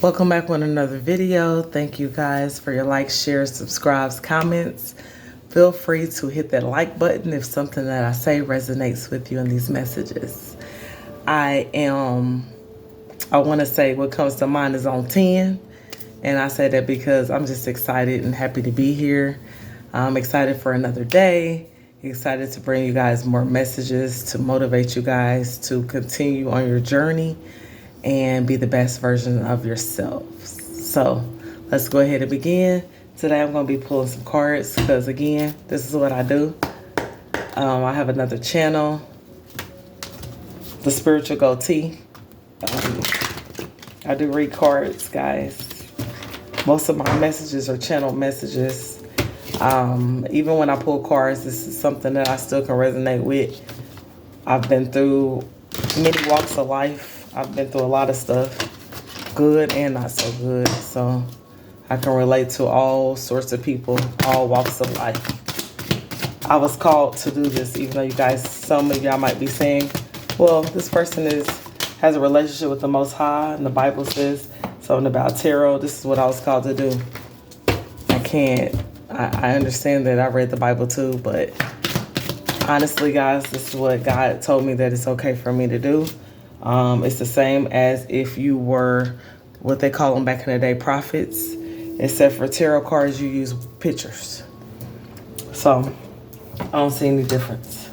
Welcome back with another video. Thank you guys for your likes, shares, subscribes, comments. Feel free to hit that like button if something that I say resonates with you in these messages. I want to say what comes to mind is on 10. And I say that because I'm just excited and happy to be here. I'm excited for another day. Excited to bring you guys more messages to motivate you guys to continue on your journey and be the best version of yourselves. So let's go ahead and begin. Today I'm going to be pulling some cards because, again, this is what I do. I have another channel, The Spiritual Goatee. I do read cards, guys. Most of my messages are channel messages. Even when I pull cards, this is something that I still can resonate with. I've been through many walks of life. I've been through a lot of stuff, good and not so good. So I can relate to all sorts of people, all walks of life. I was called to do this, even though you guys, some of y'all might be saying, well, this person has a relationship with the Most High, and the Bible says something about tarot. This is what I was called to do. I understand that I read the Bible too, but honestly, guys, this is what God told me that it's okay for me to do. It's the same as if you were what they call them back in the day, prophets. Except for tarot cards, you use pictures. So I don't see any difference.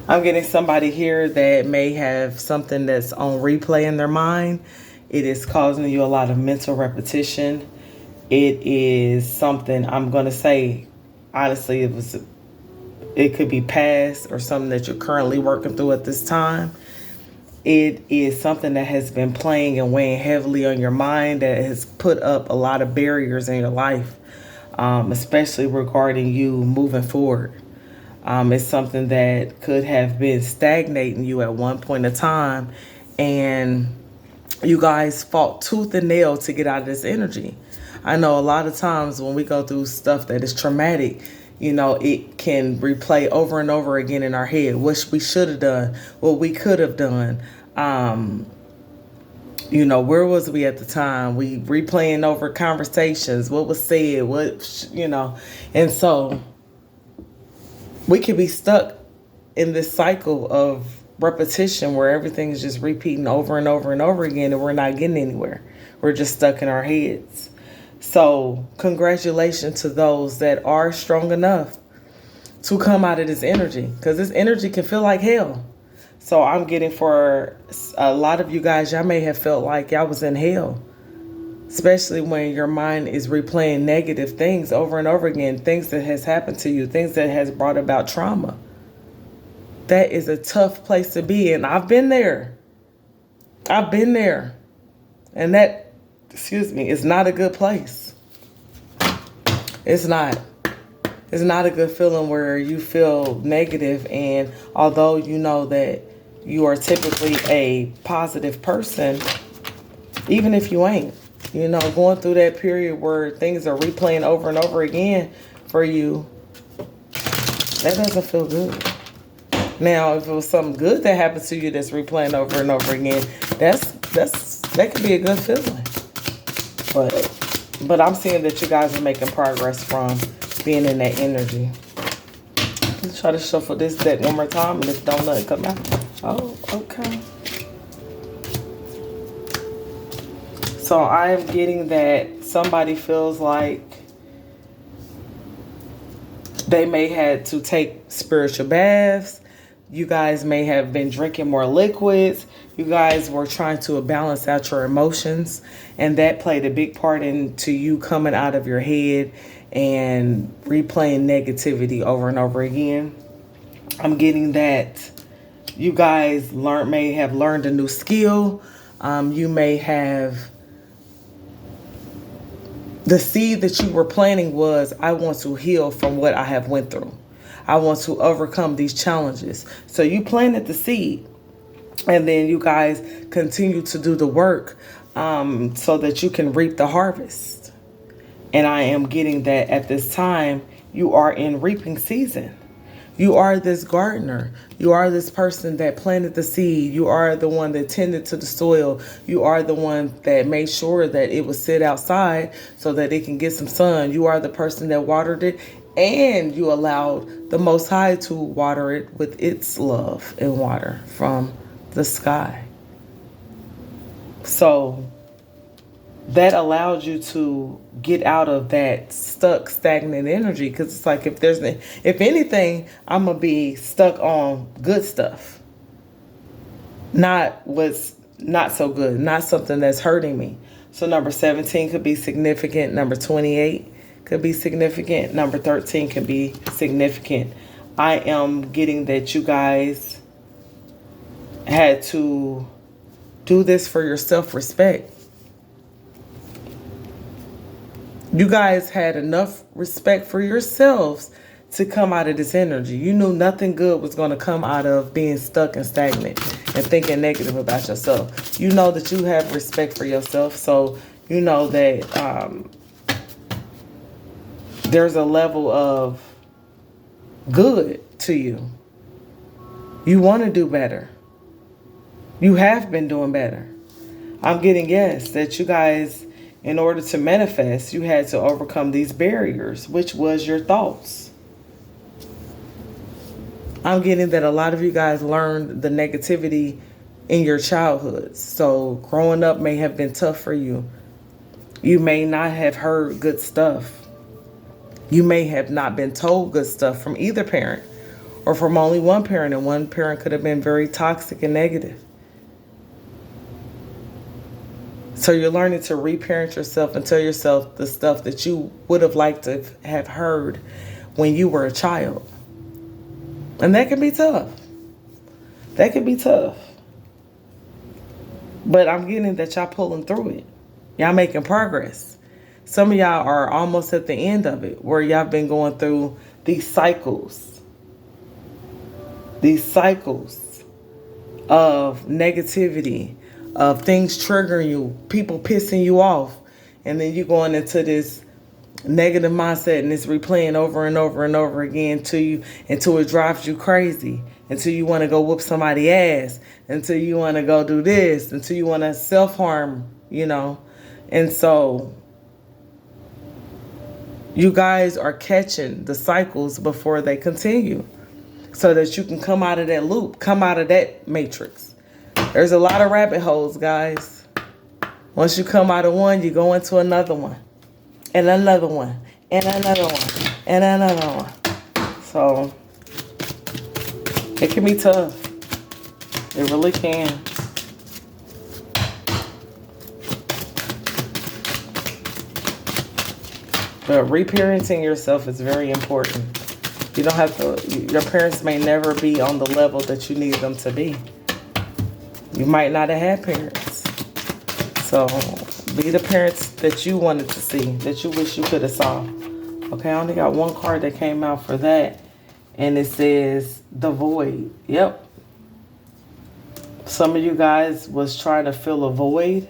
I'm getting somebody here that may have something that's on replay in their mind. It is causing you a lot of mental repetition. It is something, I'm going to say, honestly, it could be past or something that you're currently working through at this time. It is something that has been playing and weighing heavily on your mind, that has put up a lot of barriers in your life, especially regarding you moving forward. It's something that could have been stagnating you at one point in time, and you guys fought tooth and nail to get out of this energy. I know a lot of times when we go through stuff that is traumatic, you know, it can replay over and over again in our head. What we should have done, what we could have done. You know, where was we at the time? We replaying over conversations, what was said, and so we could be stuck in this cycle of repetition where everything is just repeating over and over and over again, and we're not getting anywhere. We're just stuck in our heads. So congratulations to those that are strong enough to come out of this energy, because this energy can feel like hell. So I'm getting, for a lot of you guys, y'all may have felt like y'all was in hell, especially when your mind is replaying negative things over and over again, things that has happened to you, things that has brought about trauma. That is a tough place to be. And I've been there. And that, is not a good place. It's not a good feeling where you feel negative, and although you know that you are typically a positive person, even if you ain't, going through that period where things are replaying over and over again for you, that doesn't feel good. Now, if it was something good that happened to you that's replaying over and over again, that could be a good feeling. But I'm seeing that you guys are making progress from being in that energy. Let's try to shuffle this deck one more time, and if don't let it come out. Oh, okay. So I am getting that somebody feels like they may have to take spiritual baths. You guys may have been drinking more liquids. You guys were trying to balance out your emotions, and that played a big part into you coming out of your head and replaying negativity over and over again. I'm getting that you guys may have learned a new skill. You may have, the seed that you were planting was, I want to heal from what I have went through. I want to overcome these challenges. So you planted the seed, and then you guys continue to do the work so that you can reap the harvest. And I am getting that at this time, you are in reaping season. You are this gardener. You are this person that planted the seed. You are the one that tended to the soil. You are the one that made sure that it would sit outside so that it can get some sun. You are the person that watered it, and you allowed the Most High to water it with its love and water from the sky. So that allowed you to get out of that stuck, stagnant energy. Because it's like, if anything, I'm gonna be stuck on good stuff, not what's not so good, not something that's hurting me. So number 17 could be significant. Number 28 could be significant. Number 13 could be significant. I am getting that you guys had to do this for your self-respect. You guys had enough respect for yourselves to come out of this energy. You knew nothing good was going to come out of being stuck and stagnant and thinking negative about yourself. You know that you have respect for yourself. So you know that there's a level of good to you. You want to do better. You have been doing better. I'm getting, yes, that you guys, in order to manifest, you had to overcome these barriers, which was your thoughts. I'm getting that a lot of you guys learned the negativity in your childhoods. So growing up may have been tough for you. You may not have heard good stuff. You may have not been told good stuff from either parent or from only one parent, and one parent could have been very toxic and negative. So you're learning to reparent yourself and tell yourself the stuff that you would have liked to have heard when you were a child. And that can be tough. That can be tough. But I'm getting that y'all pulling through it. Y'all making progress. Some of y'all are almost at the end of it, where y'all been going through these cycles. These cycles of negativity, of things triggering you, people pissing you off, and then you going into this negative mindset and it's replaying over and over and over again until it drives you crazy, until you want to go whoop somebody's ass, until you want to go do this, until you want to self-harm, And so you guys are catching the cycles before they continue so that you can come out of that loop, come out of that matrix. There's a lot of rabbit holes, guys. Once you come out of one, you go into another one, and another one, and another one, and another one. So it can be tough. It really can. But reparenting yourself is very important. You don't have to, your parents may never be on the level that you need them to be. You might not have had parents. So be the parents that you wanted to see, that you wish you could have saw. Okay, I only got one card that came out for that. And it says the void. Yep. Some of you guys was trying to fill a void.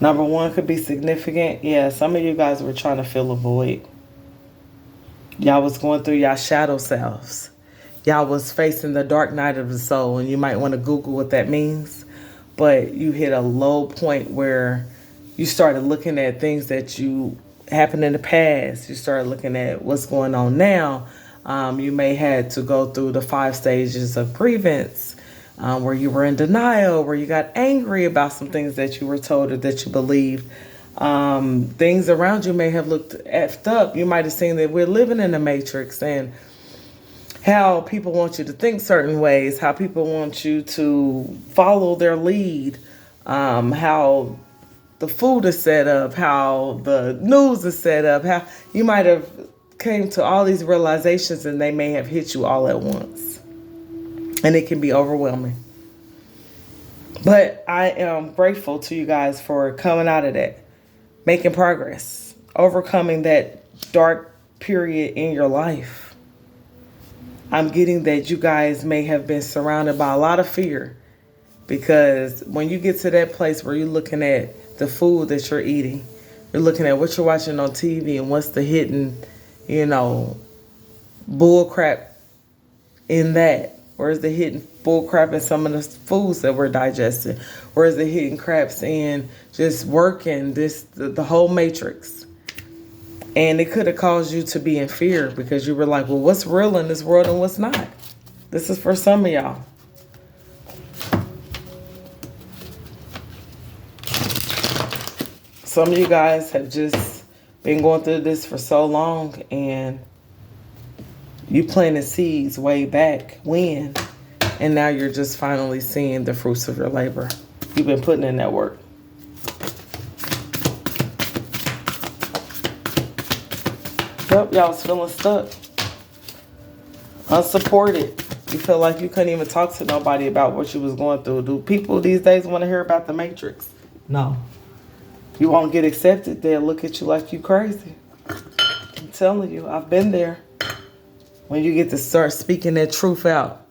Number one could be significant. Yeah, some of you guys were trying to fill a void. Y'all was going through y'all shadow selves. Y'all was facing the dark night of the soul, and you might want to Google what that means. But you hit a low point where you started looking at things that you happened in the past. You started looking at what's going on now. You may had to go through the 5 stages of grievance, where you were in denial, where you got angry about some things that you were told or that you believed. Things around you may have looked effed up. You might have seen that we're living in a matrix, and how people want you to think certain ways, how people want you to follow their lead, how the food is set up, how the news is set up, how you might have came to all these realizations and they may have hit you all at once. And it can be overwhelming. But I am grateful to you guys for coming out of that, making progress, overcoming that dark period in your life. I'm getting that you guys may have been surrounded by a lot of fear, because when you get to that place where you're looking at the food that you're eating, you're looking at what you're watching on TV and what's the hidden, you know, bull crap in that? Or is the hidden bull crap in some of the foods that we're digesting? Or is the hidden craps in just working the whole matrix? And it could have caused you to be in fear because you were like, well, what's real in this world and what's not? This is for some of y'all. Some of you guys have just been going through this for so long, and you planted seeds way back when, and now you're just finally seeing the fruits of your labor. You've been putting in that work. Yep, y'all was feeling stuck, unsupported. You feel like you couldn't even talk to nobody about what you was going through. Do people these days want to hear about the matrix? No. You won't get accepted. They'll look at you like you crazy. I'm telling you, I've been there. When you get to start speaking that truth out.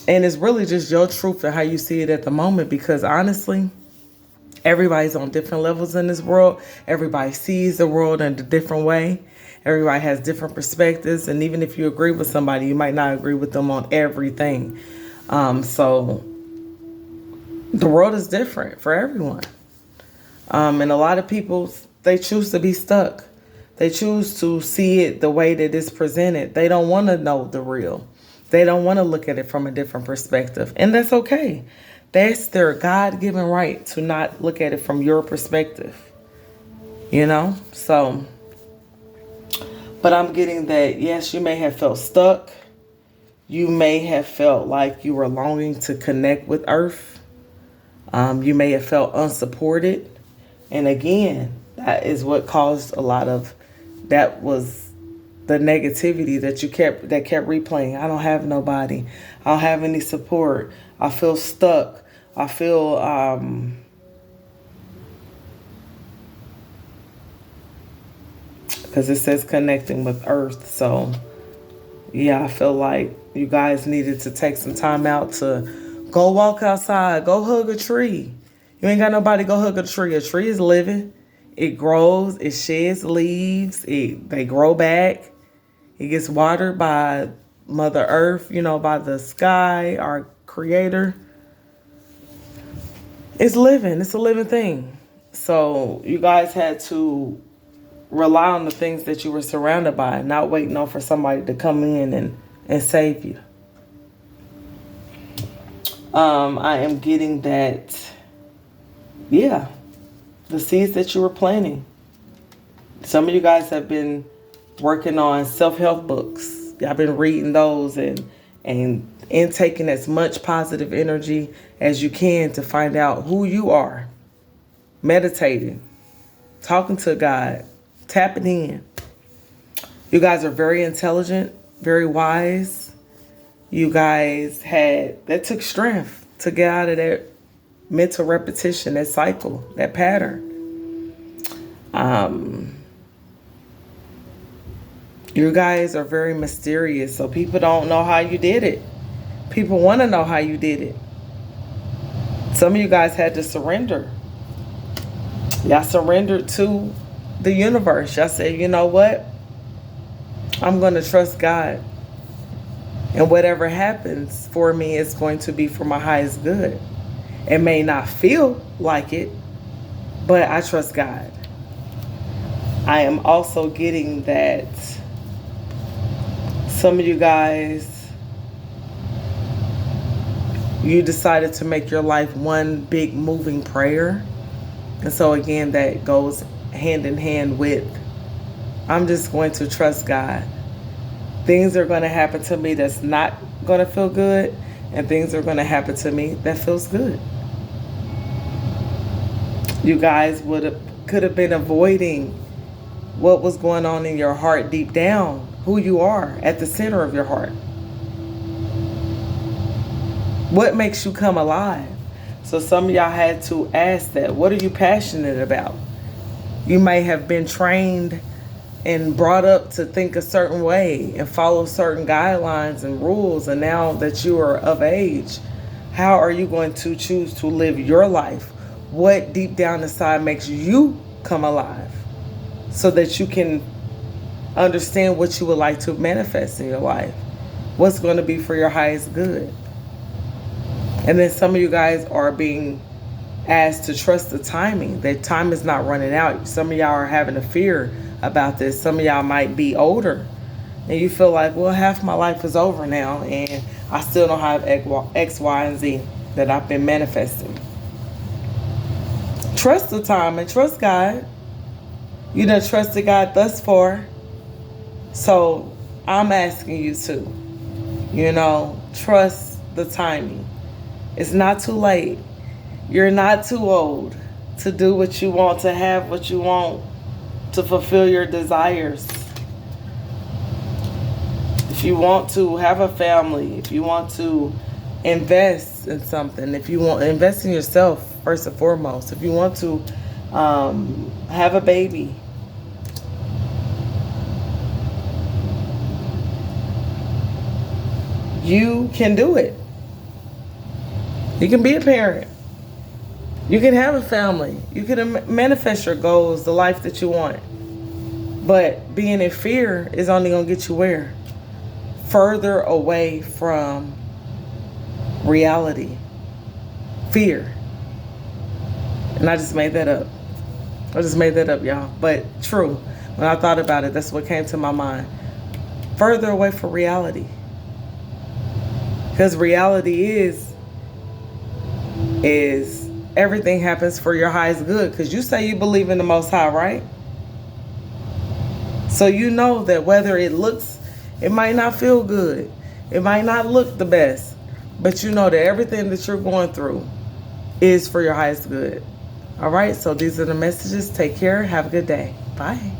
And it's really just your truth and how you see it at the moment, because honestly, everybody's on different levels in this world. Everybody sees the world in a different way. Everybody has different perspectives. And even if you agree with somebody, you might not agree with them on everything. So the world is different for everyone. And a lot of people, they choose to be stuck. They choose to see it the way that it's presented. They don't want to know the real. They don't want to look at it from a different perspective. And that's okay. That's their God-given right to not look at it from your perspective. You know? So, but I'm getting that, yes, you may have felt stuck. You may have felt like you were longing to connect with Earth. You may have felt unsupported. And again, that is what caused a lot of, that was the negativity that kept replaying. I don't have nobody. I don't have any support. I feel stuck. I feel because it says connecting with Earth. So yeah, I feel like you guys needed to take some time out to go walk outside, go hug a tree. You ain't got nobody, go hug a tree. A tree is living. It grows, it sheds leaves, they grow back. It gets watered by Mother Earth, you know, by the sky, our creator. It's living, it's a living thing. So you guys had to rely on the things that you were surrounded by, not waiting on for somebody to come in and save you. I am getting that, yeah, the seeds that you were planting. Some of you guys have been working on self-help books. Y'all been reading those and intaking as much positive energy as you can to find out who you are. Meditating, talking to God, tapping in. You guys are very intelligent, very wise. You guys that took strength to get out of that mental repetition, that cycle, that pattern. You guys are very mysterious, so people don't know how you did it. People want to know how you did it. Some of you guys had to surrender. Y'all surrendered to the universe. Y'all said, you know what? I'm going to trust God. And whatever happens for me is going to be for my highest good. It may not feel like it, but I trust God. I am also getting that some of you guys, you decided to make your life one big moving prayer. And so again, that goes hand in hand with, I'm just going to trust God. Things are going to happen to me that's not going to feel good, and things are going to happen to me that feels good. You guys could have been avoiding what was going on in your heart deep down, who you are at the center of your heart. What makes you come alive? So some of y'all had to ask that. What are you passionate about? You may have been trained and brought up to think a certain way and follow certain guidelines and rules. And now that you are of age, how are you going to choose to live your life? What deep down inside makes you come alive so that you can Understand what you would like to manifest in your life. What's going to be for your highest good. And then some of you guys are being asked to trust the timing. That time is not running out. Some of y'all are having a fear about this. Some of y'all might be older and you feel like, well, half my life is over now and I still don't have X, Y, and Z that I've been manifesting. Trust the time and trust God. You done trusted God thus far. So I'm asking you to, trust the timing. It's not too late. You're not too old to do what you want, to have what you want, to fulfill your desires. If you want to have a family, if you want to invest in something, if you want to invest in yourself first and foremost, if you want to have a baby, you can do it. You can be a parent. You can have a family. You can manifest your goals, the life that you want. But being in fear is only going to get you where? Further away from reality. Fear. And I just made that up. Y'all. But true. When I thought about it, that's what came to my mind. Further away from reality. Because reality is everything happens for your highest good. Because you say you believe in the Most High, right? So you know that whether it might not feel good. It might not look the best. But you know that everything that you're going through is for your highest good. All right, so these are the messages. Take care. Have a good day. Bye.